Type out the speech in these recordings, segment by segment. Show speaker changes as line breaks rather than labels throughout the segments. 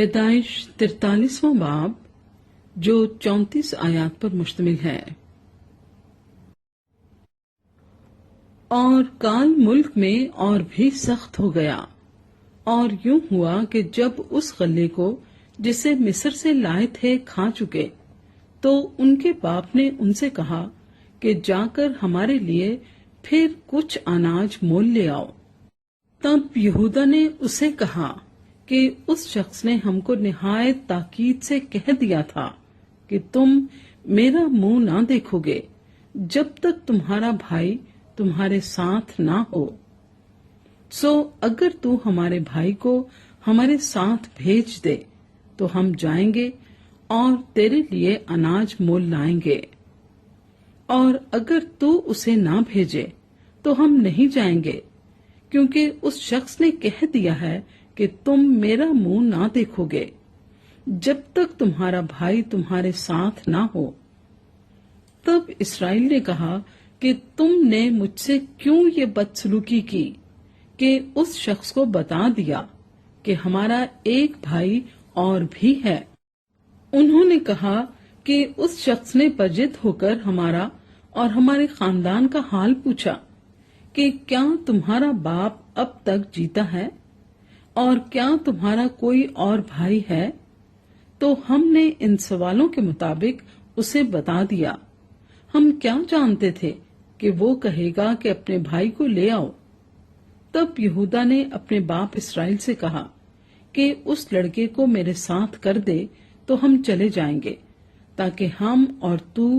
پیدائش 43واں باب جو 34 آیات پر مشتمل ہے۔ اور کال ملک میں اور بھی سخت ہو گیا، اور یوں ہوا کہ جب اس غلے کو جسے مصر سے لائے تھے کھا چکے، تو ان کے باپ نے ان سے کہا کہ جا کر ہمارے لیے پھر کچھ اناج مول لے آؤ۔ تب یہودا نے اسے کہا کہ اس شخص نے ہم کو نہایت تاکید سے کہہ دیا تھا کہ تم میرا منہ نہ دیکھو گے جب تک تمہارا بھائی تمہارے ساتھ نہ ہو۔ سو اگر تو ہمارے بھائی کو ہمارے ساتھ بھیج دے تو ہم جائیں گے اور تیرے لیے اناج مول لائیں گے، اور اگر تو اسے نہ بھیجے تو ہم نہیں جائیں گے، کیونکہ اس شخص نے کہہ دیا ہے کہ تم میرا منہ نہ دیکھو گے جب تک تمہارا بھائی تمہارے ساتھ نہ ہو۔ تب اسرائیل نے کہا کہ تم نے مجھ سے کیوں یہ بدسلوکی کی کہ اس شخص کو بتا دیا کہ ہمارا ایک بھائی اور بھی ہے۔ انہوں نے کہا کہ اس شخص نے بجد ہو کر ہمارا اور ہمارے خاندان کا حال پوچھا کہ کیا تمہارا باپ اب تک جیتا ہے اور کیا تمہارا کوئی اور بھائی ہے؟ تو ہم نے ان سوالوں کے مطابق اسے بتا دیا۔ ہم کیا جانتے تھے کہ وہ کہے گا کہ اپنے بھائی کو لے آؤ۔ تب یہودا نے اپنے باپ اسرائیل سے کہا کہ اس لڑکے کو میرے ساتھ کر دے تو ہم چلے جائیں گے، تاکہ ہم اور تو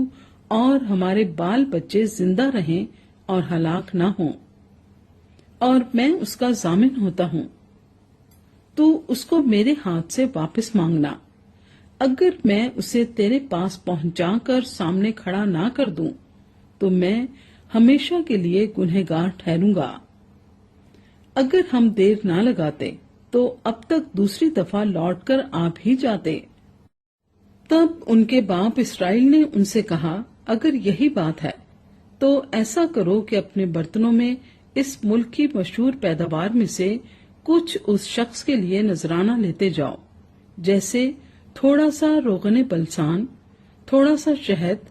اور ہمارے بال بچے زندہ رہیں اور ہلاک نہ ہوں، اور میں اس کا ضامن ہوتا ہوں۔ تو اس کو میرے ہاتھ سے واپس مانگنا۔ اگر میں اسے تیرے پاس پہنچا کر سامنے کھڑا نہ کر دوں تو میں ہمیشہ کے لیے گنہگار ٹھہروں گا۔ اگر ہم دیر نہ لگاتے تو اب تک دوسری دفعہ لوٹ کر آ بھی جاتے۔ تب ان کے باپ اسرائیل نے ان سے کہا، اگر یہی بات ہے تو ایسا کرو کہ اپنے برتنوں میں اس ملک کی مشہور پیداوار میں سے کچھ اس شخص کے لیے نذرانہ لیتے جاؤ، جیسے تھوڑا سا روغن بلسان، تھوڑا سا شہد،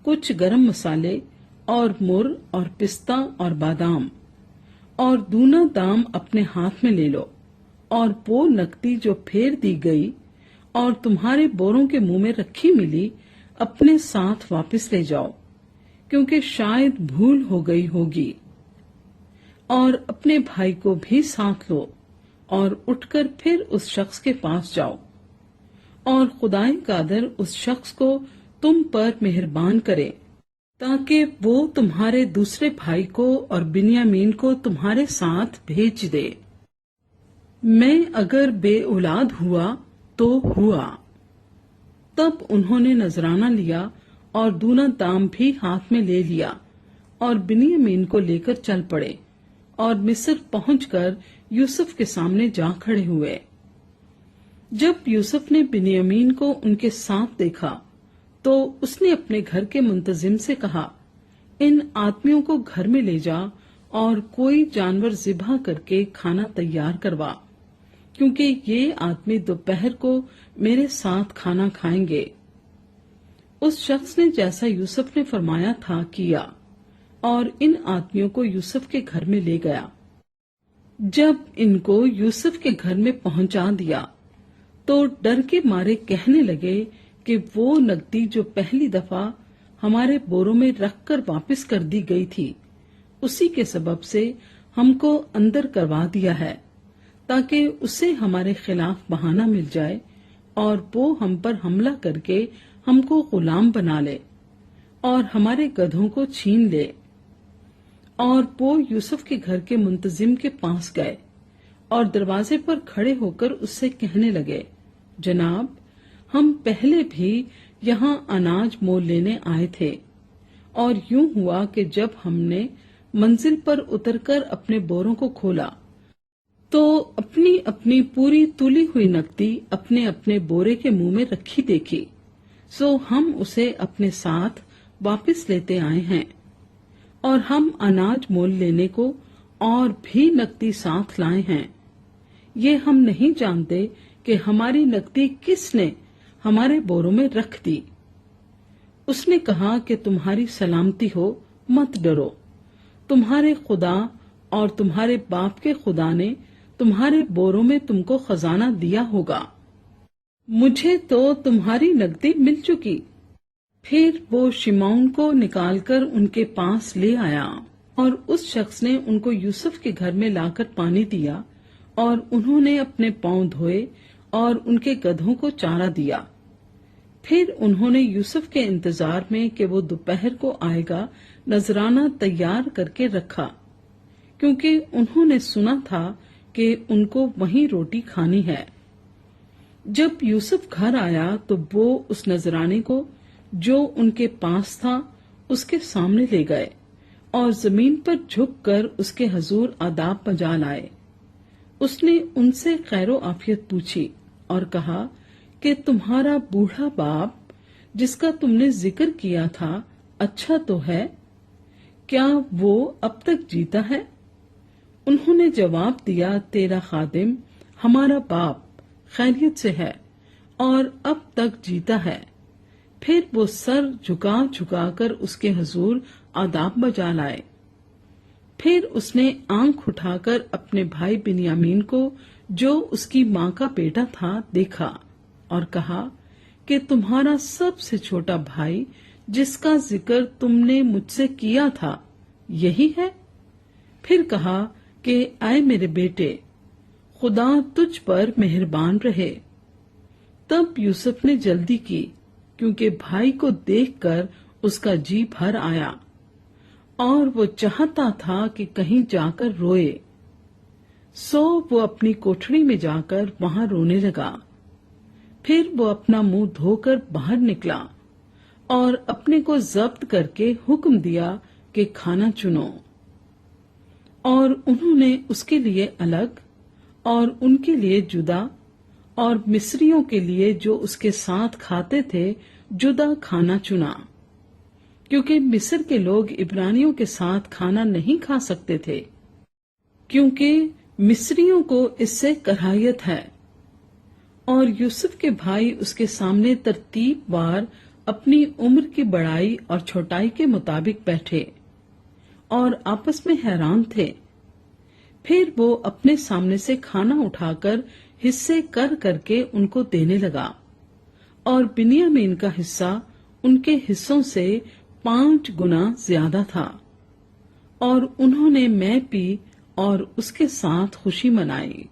کچھ گرم مسالے اور مر اور پستہ اور بادام، اور دونا دام اپنے ہاتھ میں لے لو، اور وہ نقدی جو پھیر دی گئی اور تمہارے بوروں کے منہ میں رکھی ملی اپنے ساتھ واپس لے جاؤ، کیونکہ شاید بھول ہو گئی ہوگی۔ اور اپنے بھائی کو بھی ساتھ لو اور اٹھ کر پھر اس شخص کے پاس جاؤ، اور خدائے قادر اس شخص کو تم پر مہربان کرے، تاکہ وہ تمہارے دوسرے بھائی کو اور بنیامین کو تمہارے ساتھ بھیج دے۔ میں اگر بے اولاد ہوا تو ہوا۔ تب انہوں نے نذرانہ لیا اور دونا دام بھی ہاتھ میں لے لیا، اور بنیامین کو لے کر چل پڑے، اور مصر پہنچ کر یوسف کے سامنے جا کھڑے ہوئے۔ جب یوسف نے بنیامین کو ان کے ساتھ دیکھا تو اس نے اپنے گھر کے منتظم سے کہا، ان آدمیوں کو گھر میں لے جا اور کوئی جانور ذبح کر کے کھانا تیار کروا، کیونکہ یہ آدمی دوپہر کو میرے ساتھ کھانا کھائیں گے۔ اس شخص نے جیسا یوسف نے فرمایا تھا کیا، اور ان آدمیوں کو یوسف کے گھر میں لے گیا۔ جب ان کو یوسف کے گھر میں پہنچا دیا تو ڈر کے مارے کہنے لگے کہ وہ نقدی جو پہلی دفعہ ہمارے بوروں میں رکھ کر واپس کر دی گئی تھی، اسی کے سبب سے ہم کو اندر کروا دیا ہے، تاکہ اسے ہمارے خلاف بہانہ مل جائے اور وہ ہم پر حملہ کر کے ہم کو غلام بنا لے اور ہمارے گدھوں کو چھین لے۔ اور وہ یوسف کے گھر کے منتظم کے پاس گئے اور دروازے پر کھڑے ہو کر اس سے کہنے لگے، جناب، ہم پہلے بھی یہاں اناج مول لینے آئے تھے، اور یوں ہوا کہ جب ہم نے منزل پر اتر کر اپنے بوروں کو کھولا تو اپنی اپنی پوری تولی ہوئی نقدی اپنے اپنے بورے کے منہ میں رکھی دیکھی، سو ہم اسے اپنے ساتھ واپس لیتے آئے ہیں، اور ہم اناج مول لینے کو اور بھی نقدی ساتھ لائے ہیں۔ یہ ہم نہیں جانتے کہ ہماری نقدی کس نے ہمارے بوروں میں رکھ دی۔ اس نے کہا کہ تمہاری سلامتی ہو، مت ڈرو، تمہارے خدا اور تمہارے باپ کے خدا نے تمہارے بوروں میں تم کو خزانہ دیا ہوگا، مجھے تو تمہاری نقدی مل چکی۔ پھر وہ شمعون کو نکال کر ان کے پاس لے آیا، اور اس شخص نے ان کو یوسف کے گھر میں لا کر پانی دیا، اور انہوں نے اپنے پاؤں دھوئے اور ان کے گدھوں کو چارہ دیا۔ پھر انہوں نے یوسف کے انتظار میں کہ وہ دوپہر کو آئے گا نذرانہ تیار کر کے رکھا، کیونکہ انہوں نے سنا تھا کہ ان کو وہیں روٹی کھانی ہے۔ جب یوسف گھر آیا تو وہ اس نذرانے کو جو ان کے پاس تھا اس کے سامنے لے گئے اور زمین پر جھک کر اس کے حضور آداب بجا لائے۔ اس نے ان سے خیر و عافیت پوچھی اور کہا کہ تمہارا بوڑھا باپ جس کا تم نے ذکر کیا تھا اچھا تو ہے؟ کیا وہ اب تک جیتا ہے؟ انہوں نے جواب دیا، تیرا خادم ہمارا باپ خیریت سے ہے اور اب تک جیتا ہے۔ پھر وہ سر جھکا جھکا کر اس کے حضور آداب بجا لائے۔ پھر اس نے آنکھ اٹھا کر اپنے بھائی بنیامین کو جو اس کی ماں کا بیٹا تھا دیکھا اور کہا کہ تمہارا سب سے چھوٹا بھائی جس کا ذکر تم نے مجھ سے کیا تھا یہی ہے؟ پھر کہا کہ اے میرے بیٹے، خدا تجھ پر مہربان رہے۔ تب یوسف نے جلدی کی، کیونکہ بھائی کو دیکھ کر اس کا جی بھر آیا اور وہ چاہتا تھا کہ کہیں جا کر روئے، سو وہ اپنی کوٹھڑی میں جا کر وہاں رونے لگا۔ پھر وہ اپنا منہ دھو کر باہر نکلا اور اپنے کو ضبط کر کے حکم دیا کہ کھانا چنو، اور انہوں نے اس کے لیے الگ اور ان کے لیے جدا اور مصریوں کے لیے جو اس کے ساتھ کھاتے تھے جدا کھانا چنا، کیونکہ مصر کے لوگ عبرانیوں کے ساتھ کھانا نہیں کھا سکتے تھے، کیونکہ مصریوں کو اس سے کراہیت ہے۔ اور یوسف کے بھائی اس کے سامنے ترتیب وار اپنی عمر کی بڑائی اور چھوٹائی کے مطابق بیٹھے اور آپس میں حیران تھے۔ پھر وہ اپنے سامنے سے کھانا اٹھا کر حصے کر کر کے ان کو دینے لگا، اور بنیامین کا حصہ ان کے حصوں سے 5 گنا زیادہ تھا، اور انہوں نے میں پی اور اس کے ساتھ خوشی منائی۔